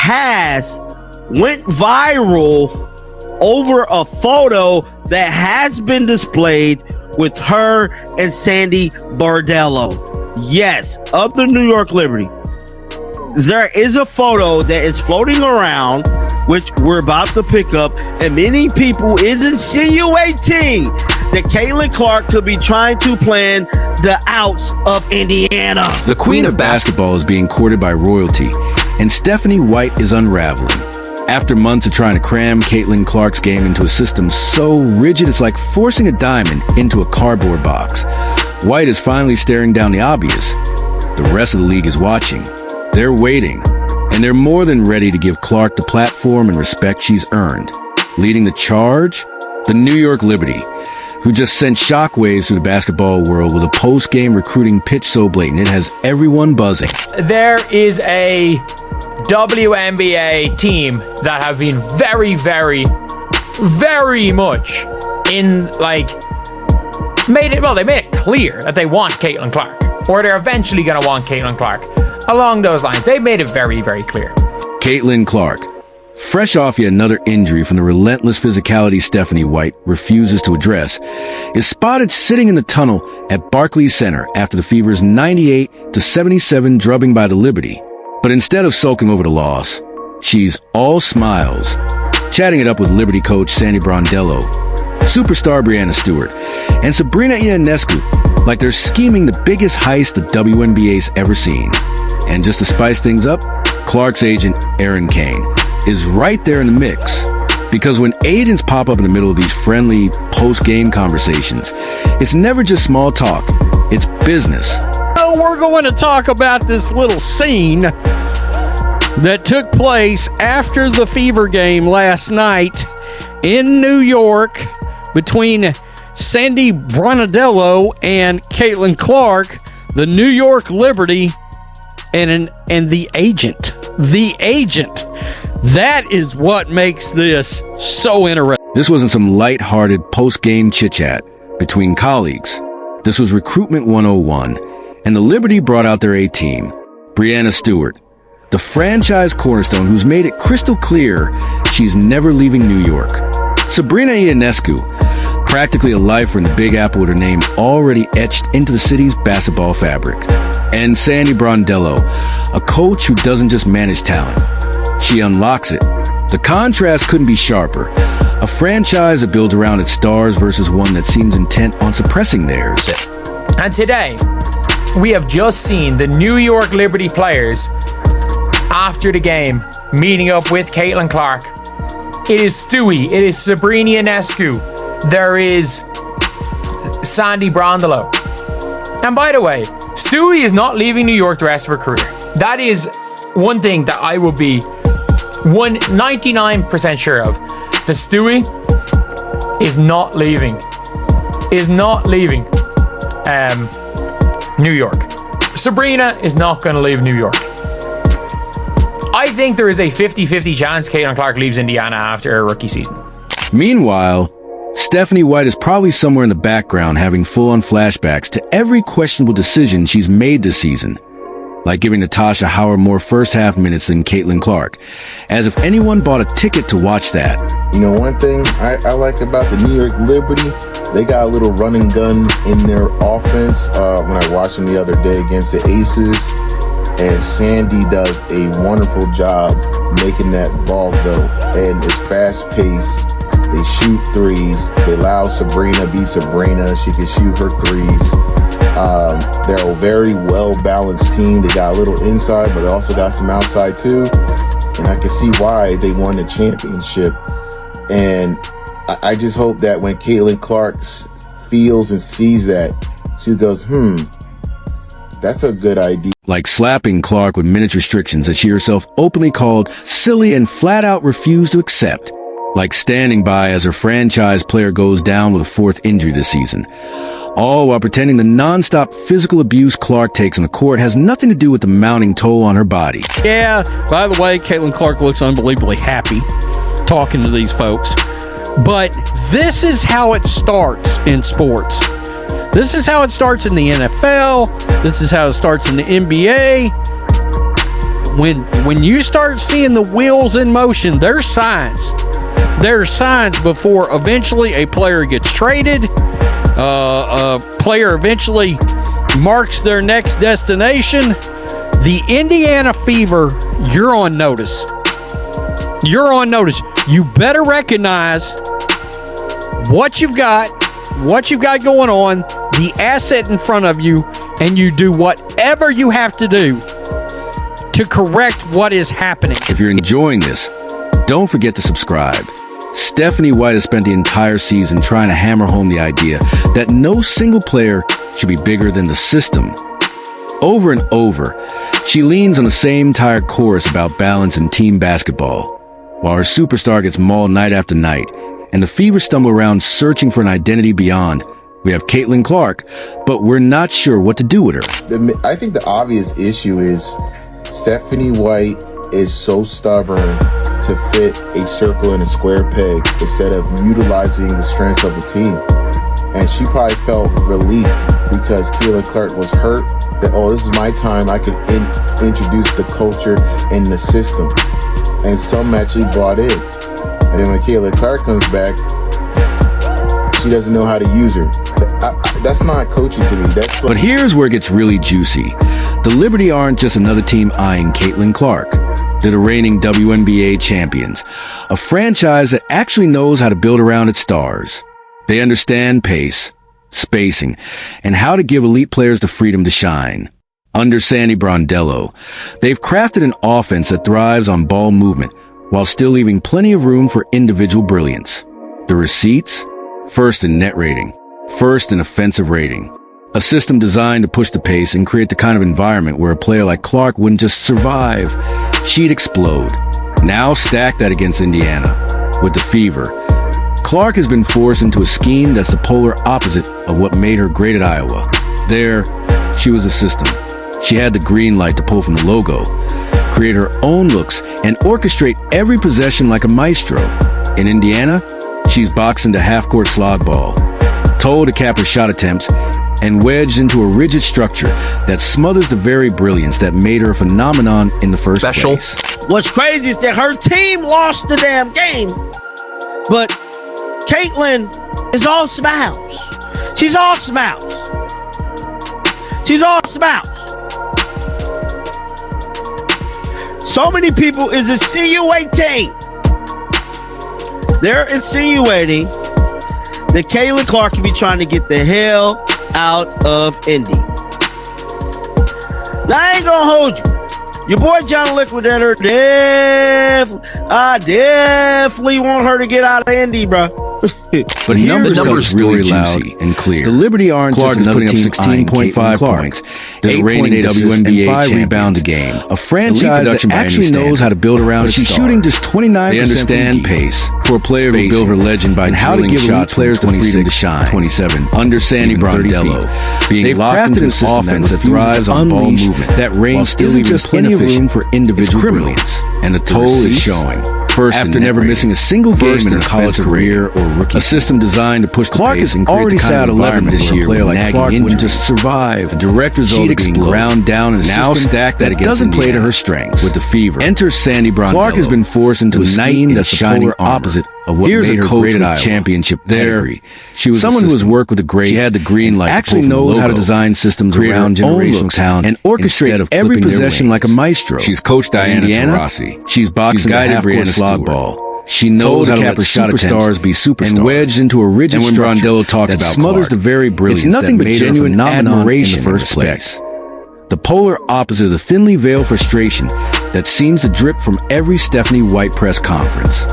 has went viral over a photo that has been displayed with her and Sandy Brondello. Yes, of the New York Liberty. There is a photo that is floating around, which we're about to pick up, and many people is insinuating that Caitlin Clark could be trying to plan the outs of Indiana. The queen of basketball is being courted by royalty, and Stephanie White is unraveling. After months of trying to cram Caitlin Clark's game into a system so rigid it's like forcing a diamond into a cardboard box, White is finally staring down the obvious. The rest of the league is watching. They're waiting, and they're more than ready to give Clark the platform and respect she's earned. Leading the charge, the New York Liberty, who just sent shockwaves through the basketball world with a post-game recruiting pitch so blatant it has everyone buzzing. There is a WNBA team that have been very, very, very much in, like, they made it clear that they want Caitlin Clark, or they're eventually going to want Caitlin Clark. Along those lines, they've made it very, very clear. Caitlin Clark, fresh off yet another injury from the relentless physicality Stephanie White refuses to address, is spotted sitting in the tunnel at Barclays Center after the Fever's 98-77 drubbing by the Liberty. But instead of sulking over the loss, she's all smiles, chatting it up with Liberty coach Sandy Brondello, superstar Breanna Stewart, and Sabrina Ionescu like they're scheming the biggest heist the WNBA's ever seen. And just to spice things up, Clark's agent, Erin Kane, is right there in the mix. Because when agents pop up in the middle of these friendly post-game conversations, it's never just small talk, it's business. So we're going to talk about this little scene that took place after the Fever game last night in New York between Sandy Brondello and Caitlin Clark, the New York Liberty, and the agent. The agent. That is what makes this so interesting. This wasn't some light-hearted post-game chit-chat between colleagues. This was Recruitment 101, and the Liberty brought out their A-team. Breanna Stewart, the franchise cornerstone who's made it crystal clear she's never leaving New York. Sabrina Ionescu, practically a lifer in the Big Apple with her name already etched into the city's basketball fabric. And Sandy Brondello, a coach who doesn't just manage talent, she unlocks it. The contrast couldn't be sharper. A franchise that builds around its stars versus one that seems intent on suppressing theirs. And today, we have just seen the New York Liberty players, after the game, meeting up with Caitlin Clark. It is Stewie, it is Sabrina Ionescu, there is Sandy Brondello. And by the way, Stewie is not leaving New York the rest of her career. That is one thing that I will be 99% sure of. That Stewie is not leaving. New York. Sabrina is not going to leave New York. I think there is a 50-50 chance Caitlin Clark leaves Indiana after her rookie season. Meanwhile, Stephanie White is probably somewhere in the background having full-on flashbacks to every questionable decision she's made this season. Like giving Natasha Howard more first-half minutes than Caitlin Clark, as if anyone bought a ticket to watch that. You know, one thing I like about the New York Liberty, they got a little run and gun in their offense. When I watched them the other day against the Aces, and Sandy does a wonderful job making that ball go. And it's fast-paced. They shoot threes. They allow Sabrina be Sabrina. She can shoot her threes. They're a very well-balanced team. They got a little inside, but they also got some outside too. And I can see why they won the championship. And I just hope that when Caitlin Clark feels and sees that, she goes, that's a good idea. Like slapping Clark with minutes restrictions that she herself openly called silly and flat-out refused to accept. Like standing by as her franchise player goes down with a fourth injury this season. All while pretending the non-stop physical abuse Clark takes on the court has nothing to do with the mounting toll on her body. Yeah, by the way, Caitlin Clark looks unbelievably happy talking to these folks. But this is how it starts in sports. This is how it starts in the NFL. This is how it starts in the NBA. when you start seeing the wheels in motion, there's signs. There's signs before eventually a player gets traded. A player eventually marks their next destination. The Indiana Fever, you're on notice. You're on notice. You better recognize what you've got going on, the asset in front of you, and you do whatever you have to do to correct what is happening. If you're enjoying this, don't forget to subscribe. Stephanie White has spent the entire season trying to hammer home the idea that no single player should be bigger than the system. Over and over, she leans on the same tired chorus about balance in team basketball, while her superstar gets mauled night after night, and the Fever stumble around searching for an identity beyond. We have Caitlin Clark, but we're not sure what to do with her. I think the obvious issue is Stephanie White is so stubborn to fit a circle in a square peg instead of utilizing the strengths of the team. And she probably felt relief because Caitlin Clark was hurt that, oh, this is my time. I could introduce the culture and the system. And some actually bought in. And then when Caitlin Clark comes back, she doesn't know how to use her. That's not coaching to me. But here's where it gets really juicy. The Liberty aren't just another team eyeing Caitlin Clark. They're the reigning WNBA champions, a franchise that actually knows how to build around its stars. They understand pace, spacing, and how to give elite players the freedom to shine. Under Sandy Brondello, they've crafted an offense that thrives on ball movement while still leaving plenty of room for individual brilliance. The receipts? First in net rating, first in offensive rating. A system designed to push the pace and create the kind of environment where a player like Clark wouldn't just survive, she'd explode. Now stack that against Indiana. With the Fever, Clark has been forced into a scheme that's the polar opposite of what made her great at Iowa. There, she was a system. She had the green light to pull from the logo, create her own looks, and orchestrate every possession like a maestro. In Indiana, she's boxed into half-court slog ball, told to cap her shot attempts, and wedged into a rigid structure that smothers the very brilliance that made her a phenomenon in the first place. What's crazy is that her team lost the damn game, but Caitlin is all smiles. She's all smiles. She's all smiles. So many people is insinuating. They're insinuating that Caitlin Clark could be trying to get the hell out of Indy. Now, I ain't gonna hold you. Your boy John Liquidator definitely want her to get out of Indy, bro. But the numbers really loud and clear. The Liberty aren't Clark just putting up 16.5 points, 8.8 WNBA 5 rebounds a game. A franchise that actually knows how to build around its stars. She's shooting just 29%. They understand pace for a player who built her legend by how to give elite players the freedom to shine. 27 under Sandy Brondello. They've crafted an offense that thrives on ball movement, that reigns still leaving plenty of room for individual brilliance, and the toll is showing. First, after never missing a single game in her college career or rookie, a system designed to push the Clark pace and create the kind of environment this year where a player like Clark wouldn't just survive. A direct result of being ground down, and now stack that doesn't play to her strengths. With the Fever, enters Sandy Brondello. Clark has been forced into a scheme that's the polar opposite of what made her great at Iowa. Championship pedigree. She was someone who has worked with the great. She had the green light. Actually knows how to design systems around generational talent and orchestrate every possession like a maestro. She's coached Diana Taurasi. She's boxed guided Brianna slog ball. She knows how to let superstars be superstars and wedged into a rigid structure that smothers the very brilliance. It's nothing but genuine admiration in the first place. The polar opposite of the thinly veiled frustration that seems to drip from every Stephanie White press conference.